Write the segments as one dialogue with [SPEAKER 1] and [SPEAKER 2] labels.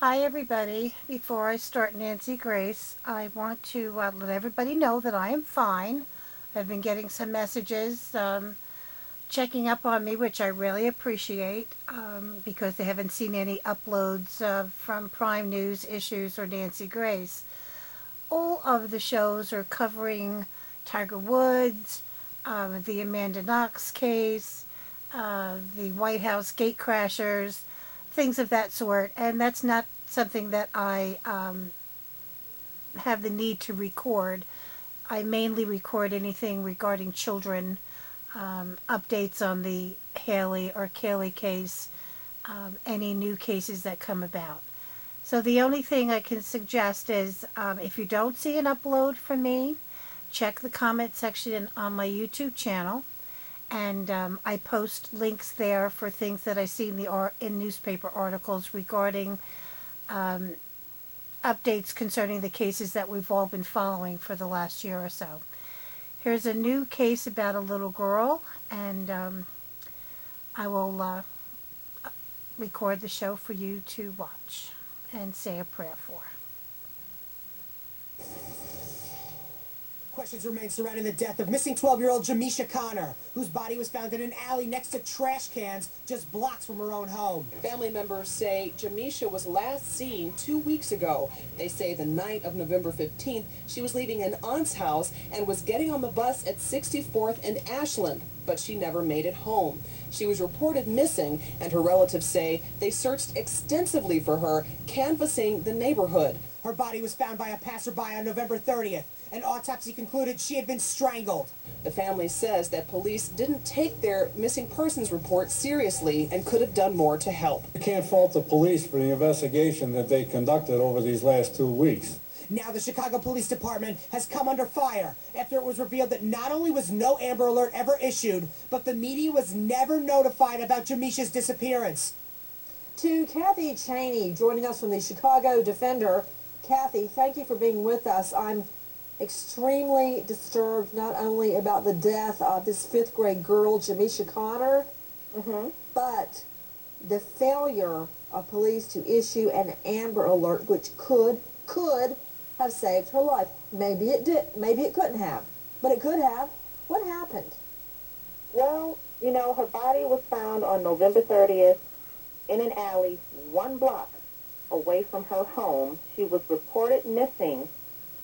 [SPEAKER 1] Hi, everybody. Before I start Nancy Grace, I want to let everybody know that I am fine. I've been getting some messages checking up on me, which I really appreciate because they haven't seen any uploads from Prime News Issues or Nancy Grace. All of the shows are covering Tiger Woods, the Amanda Knox case, the White House gate crashers, things of that sort. And that's not something that I have the need to record. I mainly record anything regarding children, updates on the Haley or Kaylee case, any new cases that come about. So the only thing I can suggest is if you don't see an upload from me, check the comment section on my YouTube channel, and I post links there for things that I see in newspaper articles regarding updates concerning the cases that we've all been following for the last year or so. Here's a new case about a little girl, and I will record the show for you to watch and say a prayer for.
[SPEAKER 2] Questions remain surrounding the death of missing 12-year-old Jahmeshia Connor, whose body was found in an alley next to trash cans just blocks from her own home.
[SPEAKER 3] Family members say Jahmeshia was last seen 2 weeks ago. They say the night of November 15th, she was leaving an aunt's house and was getting on the bus at 64th and Ashland, but she never made it home. She was reported missing, and her relatives say they searched extensively for her, canvassing the neighborhood.
[SPEAKER 2] Her body was found by a passerby on November 30th. An autopsy concluded she had been strangled.
[SPEAKER 3] The family says that police didn't take their missing persons report seriously and could have done more to help.
[SPEAKER 4] You can't fault the police for the investigation that they conducted over these last 2 weeks.
[SPEAKER 2] Now the Chicago Police Department has come under fire after it was revealed that not only was no Amber Alert ever issued, but the media was never notified about Jahmeshia's disappearance.
[SPEAKER 5] To Kathy Cheney, joining us from the Chicago Defender. Kathy, thank you for being with us. I'm extremely disturbed not only about the death of this fifth grade girl, Jahmeshia Connor, but the failure of police to issue an Amber Alert, which could have saved her life. Maybe it did, maybe it couldn't have, but it could have. What happened?
[SPEAKER 6] Well, her body was found on November 30th in an alley 1 block away from her home. She was reported missing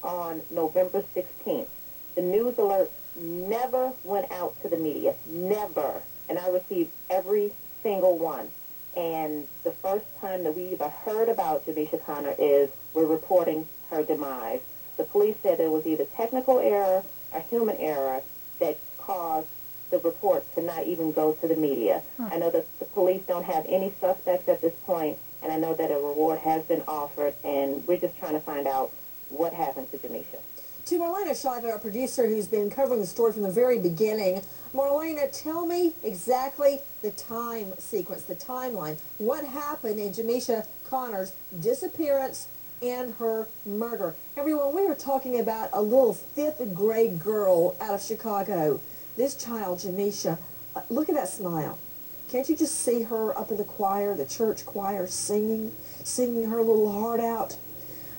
[SPEAKER 6] on November 16th. The news alert never went out to the media, never. And I received every single one. And the first time that we ever heard about Jahmeshia Connor is we're reporting her demise. The police said there was either technical error or human error that caused the report to not even go to the media. I know that the police don't have any suspects at this point, and I know that a reward has been offered, and we're just trying to find out what happened to Jahmeshia.
[SPEAKER 5] To Marlena Shiva, our producer who's been covering the story from the very beginning. Marlena, tell me exactly the time sequence, the timeline. What happened in Jahmeshia Connor's disappearance and her murder? Everyone, we are talking about a little fifth grade girl out of Chicago. This child, Jahmeshia, look at that smile. Can't you just see her up in the choir, the church choir, singing her little heart out?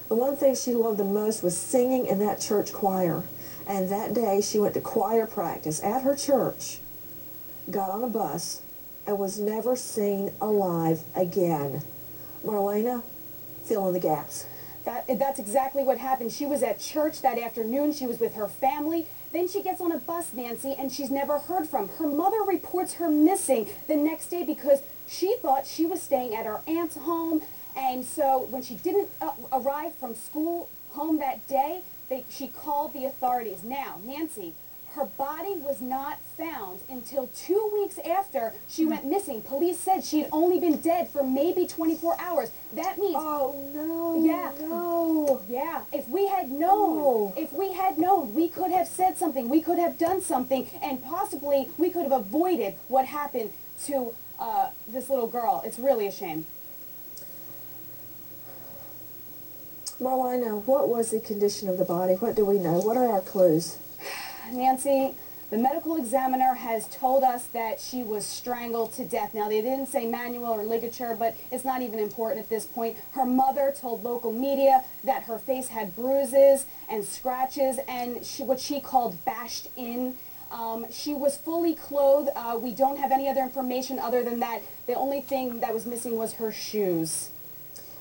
[SPEAKER 5] The one thing she loved the most was singing in that church choir. And that day she went to choir practice at her church, got on a bus, and was never seen alive again. Marlena, fill in the gaps.
[SPEAKER 7] That's exactly what happened. She was at church that afternoon. She was with her family. Then she gets on a bus, Nancy, and she's never heard from. Her mother reports her missing the next day because she thought she was staying at her aunt's home. And so when she didn't arrive from school home that day, she called the authorities. Now, Nancy, her body was not found until 2 weeks after she went missing. Police said she'd only been dead for maybe 24 hours. That means...
[SPEAKER 5] Oh, no.
[SPEAKER 7] Yeah.
[SPEAKER 5] No.
[SPEAKER 7] Yeah. If we had known, we could have said something. We could have done something, and possibly we could have avoided what happened to this little girl. It's really a shame.
[SPEAKER 5] Marlena, what was the condition of the body? What do we know? What are our clues?
[SPEAKER 7] Nancy, The medical examiner has told us that she was strangled to death. Now, they didn't say manual or ligature, but it's not even important at this point. Her mother told local media that her face had bruises and scratches and what she called bashed in. She was fully clothed. We don't have any other information other than that. The only thing that was missing was her shoes.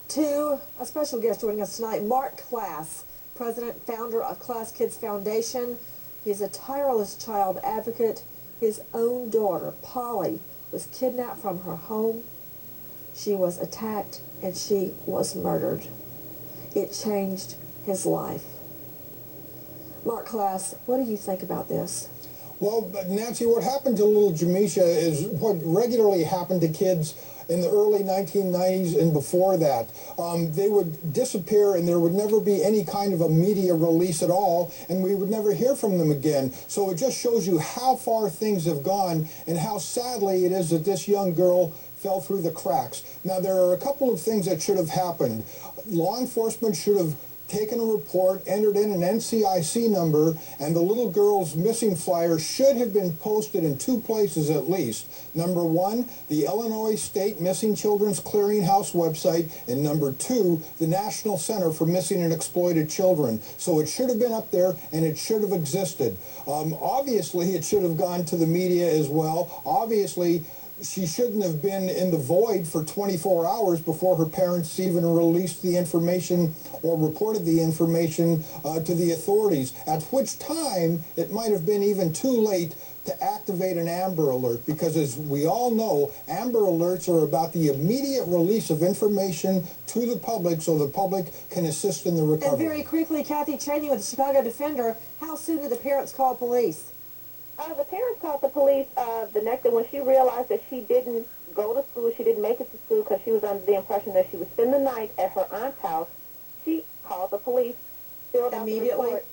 [SPEAKER 5] To a special guest joining us tonight, Mark Class, president, founder of Class Kids Foundation. He's a tireless child advocate. His own daughter, Polly, was kidnapped from her home. She was attacked and she was murdered. It changed his life. Mark Class, what do you think about this?
[SPEAKER 8] Well, Nancy, what happened to little Jahmeshia is what regularly happened to kids in the early 1990s and before that. They would disappear and there would never be any kind of a media release at all, and we would never hear from them again. So it just shows you how far things have gone and how sadly it is that this young girl fell through the cracks. Now, there are a couple of things that should have happened. Law enforcement should have taken a report, entered in an NCIC number, and the little girl's missing flyer should have been posted in two places at least. Number one, the Illinois State Missing Children's Clearinghouse website, and number two, the National Center for Missing and Exploited Children. So it should have been up there, and it should have existed. Obviously, it should have gone to the media as well. Obviously, she shouldn't have been in the void for 24 hours before her parents even released the information or reported the information to the authorities, at which time it might have been even too late to activate an Amber Alert, because as we all know, Amber Alerts are about the immediate release of information to the public so the public can assist in the recovery.
[SPEAKER 5] And very quickly, Kathy Cheney with the Chicago Defender, how soon did the parents call police?
[SPEAKER 6] The parents called the police the next day when she realized that she didn't go to school. She didn't make it to school because she was under the impression that she would spend the night at her aunt's house. She called the police, filled out the report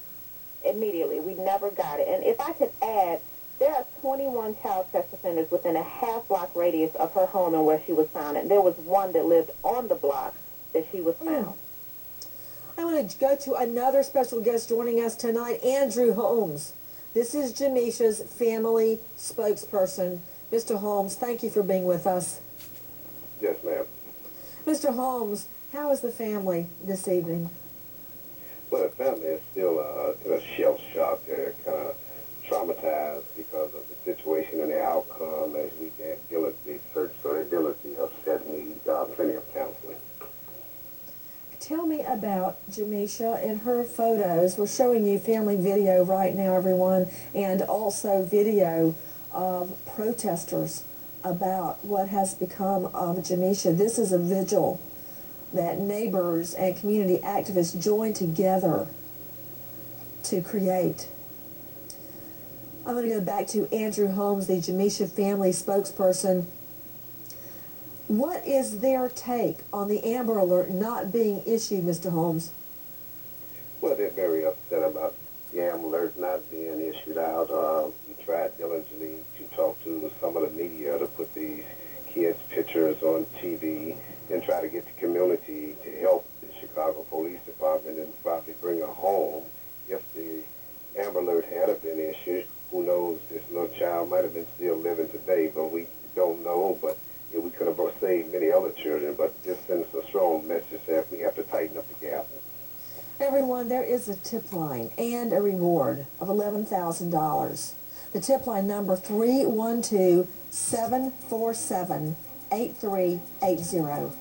[SPEAKER 6] immediately. We never got it. And if I could add, there are 21 child sex offenders within a half-block radius of her home and where she was found. And there was one that lived on the block that she was found.
[SPEAKER 5] I want to go to another special guest joining us tonight, Andrew Holmes. This is Jahmeshia's family spokesperson. Mr. Holmes, thank you for being with us.
[SPEAKER 9] Yes, ma'am.
[SPEAKER 5] Mr. Holmes, how is the family this evening?
[SPEAKER 9] Well, the family is still in a shell shock. They're kind of traumatized because of the situation and the outcome as we diligently search for their ability of setting plenty of counseling.
[SPEAKER 5] Tell me about Jahmeshia and her photos. We're showing you family video right now, everyone, and also video of protesters about what has become of Jahmeshia. This is a vigil that neighbors and community activists joined together to create. I'm going to go back to Andrew Holmes, the Jahmeshia family spokesperson. What is their take on the Amber Alert not being issued, Mr. Holmes?
[SPEAKER 9] Well, they're very upset about the Amber Alert not being issued out. We tried diligently to talk to some of the media to put these kids' pictures on TV and try to get the community to help the Chicago Police Department and probably bring her home. If the Amber Alert had been issued, who knows, this little child might have been still living today, but we don't know. But we could have saved many other children, but this sends a strong message that we have to tighten up the gap.
[SPEAKER 5] Everyone, there is a tip line and a reward of $11,000. The tip line number 312-747-8380.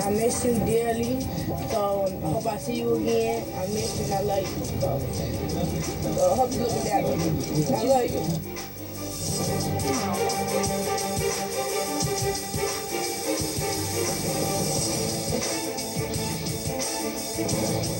[SPEAKER 10] I miss you dearly, so I hope I see you again. I miss you and I love you. So I hope you look at that with me. I love you.
[SPEAKER 5] Thank you.